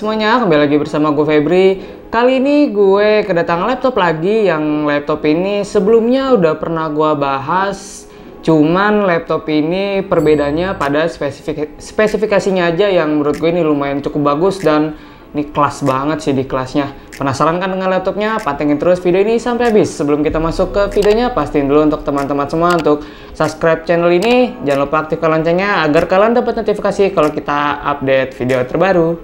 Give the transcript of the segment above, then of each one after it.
Semuanya, kembali lagi bersama gue Febri. Kali ini gue kedatangan laptop lagi, yang laptop ini sebelumnya udah pernah gue bahas. Cuman laptop ini perbedaannya pada spesifikasinya aja, yang menurut gue ini lumayan cukup bagus dan ini kelas banget sih di kelasnya. Penasaran kan dengan laptopnya? Pantengin terus video ini sampai habis. Sebelum kita masuk ke videonya, pastiin dulu untuk teman-teman semua untuk subscribe channel ini. Jangan lupa aktifkan loncengnya agar kalian dapat notifikasi kalau kita update video terbaru.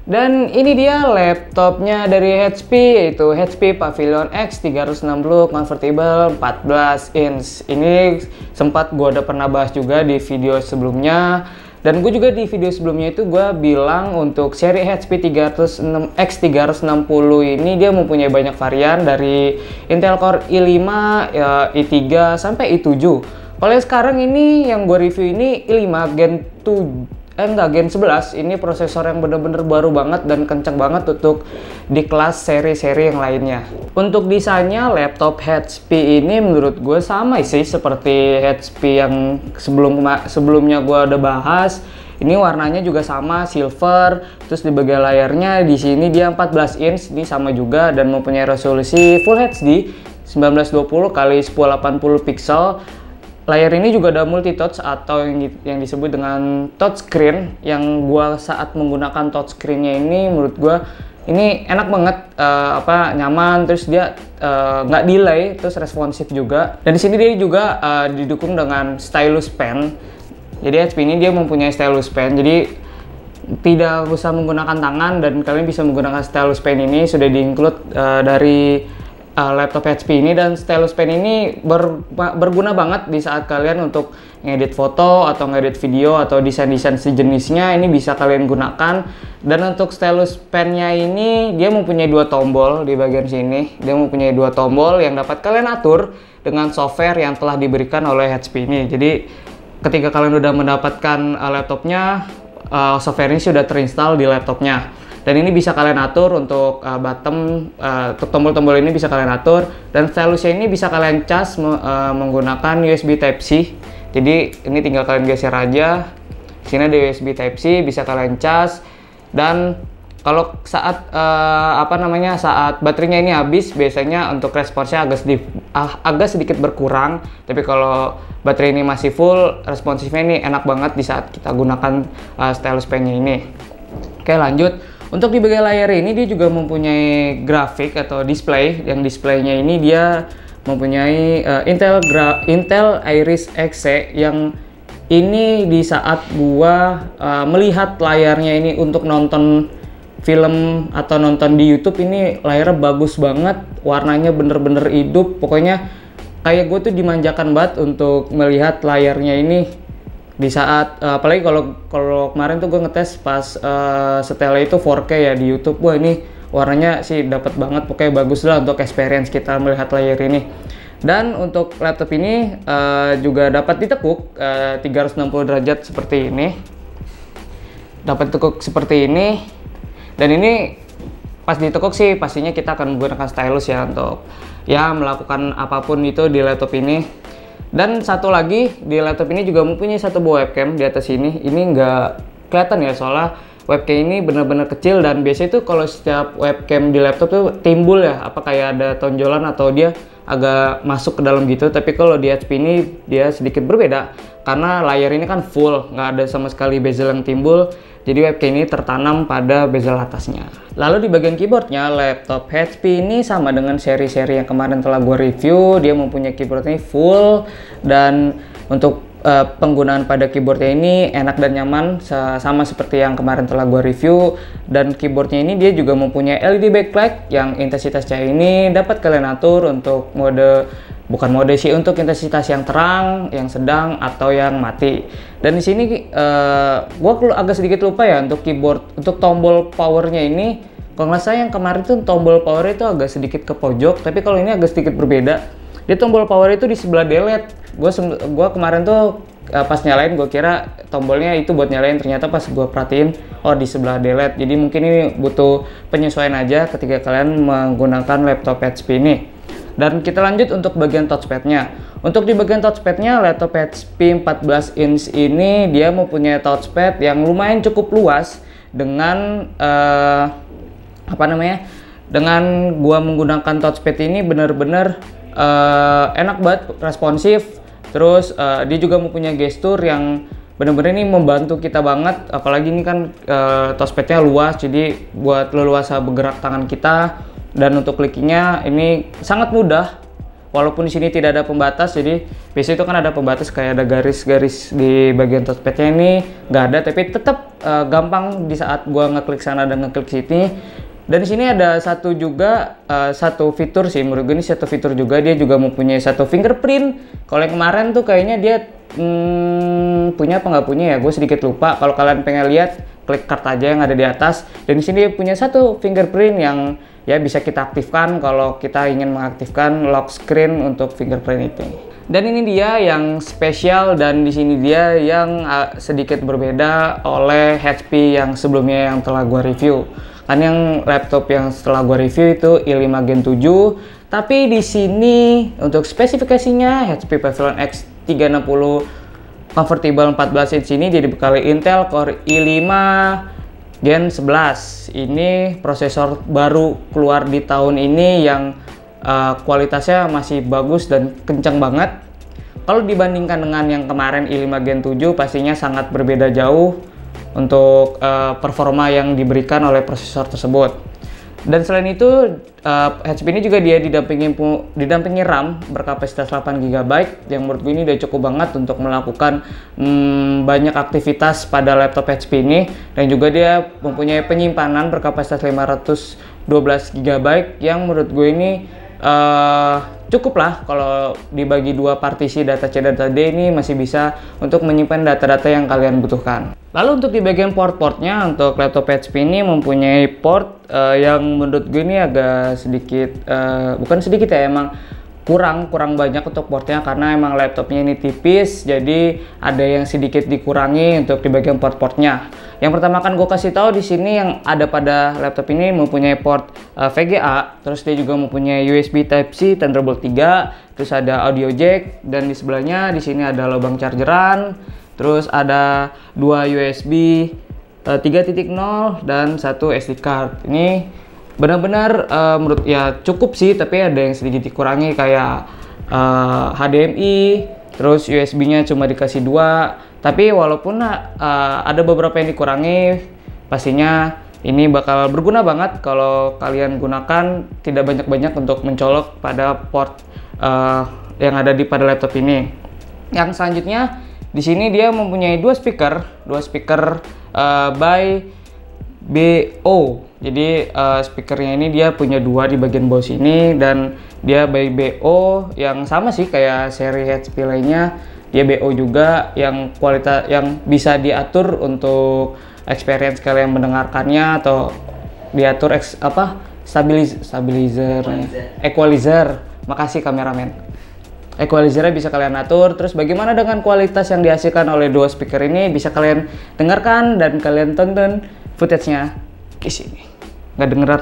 Dan ini dia laptopnya dari HP, yaitu HP Pavilion X 360 Convertible 14 inch. Ini sempat gue udah pernah bahas juga di video sebelumnya. Dan gue juga di video sebelumnya itu gue bilang untuk seri HP X 360 ini dia mempunyai banyak varian dari Intel Core i5, i3 sampai i7. Kalau sekarang ini yang gue review ini i5 Gen 11. Ini prosesor yang bener-bener baru banget dan kenceng banget untuk di kelas seri-seri yang lainnya. Untuk desainnya laptop HP ini menurut gue sama sih seperti HP yang sebelumnya gue udah bahas. Ini warnanya juga sama, silver. Terus di bagian layarnya di sini dia 14 inch, ini sama juga dan mempunyai resolusi Full HD 1920 x 1080 pixel. Layar ini juga ada multi touch atau yang disebut dengan touchscreen. Yang gua saat menggunakan touchscreennya ini menurut gua ini enak banget, nyaman, terus dia nggak delay, terus responsif juga. Dan di sini dia juga didukung dengan stylus pen. Jadi HP ini dia mempunyai stylus pen, jadi tidak usah menggunakan tangan dan kalian bisa menggunakan stylus pen ini, sudah di-include dari laptop HP ini. Dan stylus pen ini berguna banget di saat kalian untuk ngedit foto atau ngedit video atau desain-desain sejenisnya, ini bisa kalian gunakan. Dan untuk stylus pennya ini dia mempunyai dua tombol di bagian sini. Dia mempunyai dua tombol yang dapat kalian atur dengan software yang telah diberikan oleh HP ini. Jadi ketika kalian udah mendapatkan laptopnya, software ini sudah terinstall di laptopnya. Dan ini bisa kalian atur untuk untuk tombol-tombol ini bisa kalian atur. Dan stylusnya ini bisa kalian cas menggunakan USB Type-C. Jadi ini tinggal kalian geser aja. Sini ada USB Type-C, bisa kalian cas. Dan kalau saat saat baterainya ini habis, biasanya untuk responsnya agak sedikit berkurang. Tapi kalau baterai ini masih full, responsifnya ini enak banget di saat kita gunakan stylus pennya ini. Oke, lanjut. Untuk di bagian layar ini dia juga mempunyai grafik atau display. Yang displaynya ini dia mempunyai Intel Iris Xe, yang ini di saat gua melihat layarnya ini untuk nonton film atau nonton di YouTube, ini layarnya bagus banget, warnanya bener-bener hidup. Pokoknya kayak gue tuh dimanjakan banget untuk melihat layarnya ini. Di saat apalagi kalau kemarin tuh gue ngetes pas setelnya itu 4K ya di YouTube. Wah, ini warnanya sih dapat banget, pokoknya bagus lah untuk experience kita melihat layar ini. Dan untuk laptop ini juga dapat ditekuk 360 derajat seperti ini. Dapat tekuk seperti ini. Dan ini pas ditekuk sih pastinya kita akan menggunakan stylus ya untuk ya melakukan apapun itu di laptop ini. Dan satu lagi, di laptop ini juga mempunyai satu buah webcam di atas ini. Ini nggak kelihatan ya, soalnya webcam ini benar-benar kecil. Dan biasanya itu kalau setiap webcam di laptop tuh timbul ya, kayak ada tonjolan atau dia agak masuk ke dalam gitu. Tapi kalau di HP ini dia sedikit berbeda, karena layar ini kan full, nggak ada sama sekali bezel yang timbul. Jadi webcam ini tertanam pada bezel atasnya. Lalu di bagian keyboardnya, laptop HP ini sama dengan seri-seri yang kemarin telah gue review. Dia mempunyai keyboard ini full, dan untuk penggunaan pada keyboardnya ini enak dan nyaman, sama seperti yang kemarin telah gue review. Dan keyboardnya ini dia juga mempunyai LED backlight yang intensitas cahaya ini dapat kalian atur untuk mode bukan mode sih untuk intensitas yang terang, yang sedang, atau yang mati. Dan di sini gua agak sedikit lupa ya untuk keyboard, untuk tombol powernya ini. Kalau nggak salah yang kemarin tuh tombol power itu agak sedikit ke pojok, tapi kalau ini agak sedikit berbeda. Dia tombol power itu di sebelah delete. Gua kemarin tuh pas nyalain gue kira tombolnya itu buat nyalain, ternyata pas gue perhatiin oh di sebelah delete. Jadi mungkin ini butuh penyesuaian aja ketika kalian menggunakan laptop HP ini. Dan kita lanjut untuk bagian touchpadnya. Untuk di bagian touchpadnya, laptop HP 14 inch ini dia mempunyai touchpad yang lumayan cukup luas dengan dengan gua menggunakan touchpad ini benar-benar enak banget, responsif. Terus dia juga mempunyai gestur yang benar-benar ini membantu kita banget, apalagi ini kan touchpadnya luas, jadi buat leluasa bergerak tangan kita. Dan untuk clickingnya ini sangat mudah, walaupun di sini tidak ada pembatas. Jadi biasanya itu kan ada pembatas kayak ada garis-garis di bagian touchpadnya, ini nggak ada, tapi tetap gampang di saat gua ngeklik sana dan ngeklik sini. Dan di sini ada satu fitur sih, menurut gue ini satu fitur juga, dia juga mempunyai satu fingerprint. Kalau yang kemarin tuh kayaknya dia punya apa nggak punya ya, gue sedikit lupa. Kalau kalian pengen lihat, klik kart aja yang ada di atas. Dan di sini dia punya satu fingerprint yang ya bisa kita aktifkan kalau kita ingin mengaktifkan lock screen untuk fingerprint itu. Dan ini dia yang spesial, dan di sini dia yang sedikit berbeda oleh HP yang sebelumnya yang telah gue review. Kan yang laptop yang setelah gue review itu i5 Gen 7, tapi di sini untuk spesifikasinya HP Pavilion X 360 Convertible 14 inch ini dia dibekali Intel Core i5 Gen 11. Ini prosesor baru keluar di tahun ini yang kualitasnya masih bagus dan kencang banget. Kalau dibandingkan dengan yang kemarin i5 Gen 7 pastinya sangat berbeda jauh untuk performa yang diberikan oleh prosesor tersebut. Dan selain itu HP ini juga dia didampingi RAM berkapasitas 8 GB yang menurut gue ini udah cukup banget untuk melakukan banyak aktivitas pada laptop HP ini. Dan juga dia mempunyai penyimpanan berkapasitas 512 GB yang menurut gue ini cukup lah. Kalau dibagi dua partisi data C dan data D ini masih bisa untuk menyimpan data-data yang kalian butuhkan. Lalu untuk di bagian port-portnya, untuk laptop HP ini mempunyai port yang menurut gue ini agak sedikit, bukan sedikit ya, emang kurang banyak untuk portnya, karena emang laptopnya ini tipis, jadi ada yang sedikit dikurangi untuk di bagian port-portnya. Yang pertama kan gue kasih tahu di sini yang ada pada laptop ini mempunyai port VGA, terus dia juga mempunyai USB Type-C Thunderbolt 3, terus ada audio jack, dan di sebelahnya di sini ada lubang chargeran, terus ada dua USB 3.0 dan satu SD card. Ini benar-benar menurut ya cukup sih, tapi ada yang sedikit dikurangi kayak HDMI, terus USB-nya cuma dikasih 2. Tapi walaupun ada beberapa yang dikurangi, pastinya ini bakal berguna banget kalau kalian gunakan tidak banyak-banyak untuk mencolok pada port yang ada pada laptop ini. Yang selanjutnya di sini dia mempunyai dua speaker by BO. Jadi speakernya ini dia punya dua di bagian bawah sini, dan dia by BO yang sama sih kayak seri HP lainnya. Dia BO juga yang kualitas yang bisa diatur untuk experience kalian mendengarkannya, atau diatur equalizer. Makasih kameramen. Equalizernya bisa kalian atur. Terus bagaimana dengan kualitas yang dihasilkan oleh dua speaker ini, bisa kalian dengarkan dan kalian tonton footage-nya di sini. Nggak dengeran?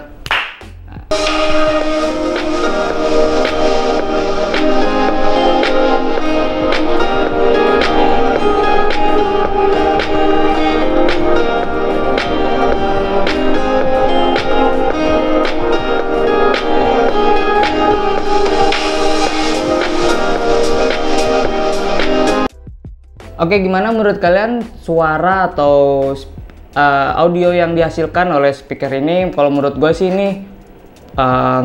Oke, gimana menurut kalian suara atau audio yang dihasilkan oleh speaker ini? Kalau menurut gue sih ini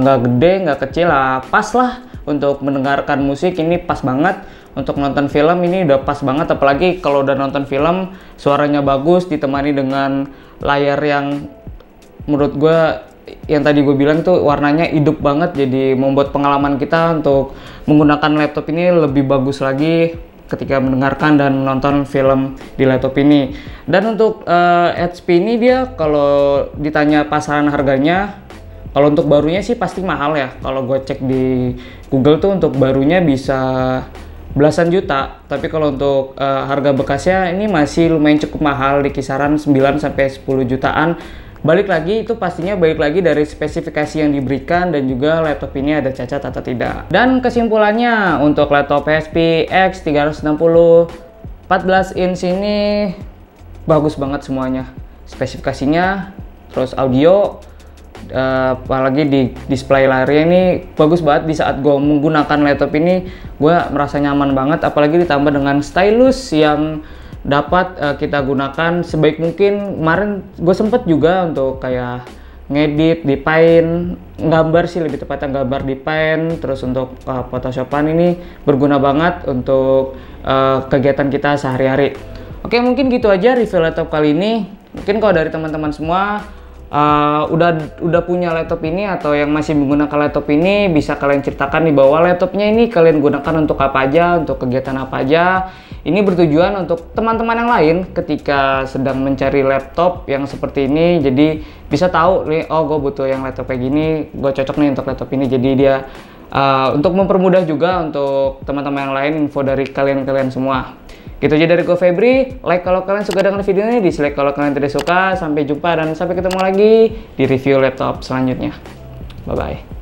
nggak gede, nggak kecil lah, pas lah untuk mendengarkan musik. Ini pas banget. Untuk nonton film ini udah pas banget, apalagi kalau udah nonton film suaranya bagus ditemani dengan layar yang menurut gue yang tadi gue bilang tuh warnanya hidup banget, jadi membuat pengalaman kita untuk menggunakan laptop ini lebih bagus lagi ketika mendengarkan dan menonton film di laptop ini. Dan untuk HP ini dia kalau ditanya pasaran harganya, kalau untuk barunya sih pasti mahal ya. Kalau gue cek di Google tuh untuk barunya bisa belasan juta, tapi kalau untuk harga bekasnya ini masih lumayan cukup mahal di kisaran 9 sampai 10 jutaan. Balik lagi itu pastinya balik lagi dari spesifikasi yang diberikan dan juga laptop ini ada cacat atau tidak. Dan kesimpulannya untuk laptop HP X 360 14 inch ini bagus banget semuanya. Spesifikasinya, terus audio, apalagi di display layarnya ini bagus banget. Di saat gue menggunakan laptop ini gue merasa nyaman banget, apalagi ditambah dengan stylus yang dapat kita gunakan sebaik mungkin. Kemarin gue sempet juga untuk kayak ngedit di Paint, gambar sih lebih tepatnya gambar di Paint, terus untuk photoshopan ini berguna banget untuk kegiatan kita sehari-hari. Oke, mungkin gitu aja review laptop kali ini. Mungkin kalau dari teman-teman semua udah punya laptop ini atau yang masih menggunakan laptop ini, bisa kalian ceritakan di bawah laptopnya ini kalian gunakan untuk apa aja, untuk kegiatan apa aja. Ini bertujuan untuk teman-teman yang lain ketika sedang mencari laptop yang seperti ini, jadi bisa tahu nih, oh gue butuh yang laptop kayak gini, gue cocok nih untuk laptop ini. Jadi dia untuk mempermudah juga untuk teman-teman yang lain, info dari kalian semua. Gitu aja dari gue Febri. Like kalau kalian suka dengan video ini, dislike kalau kalian tidak suka. Sampai jumpa dan sampai ketemu lagi di review laptop selanjutnya. Bye bye.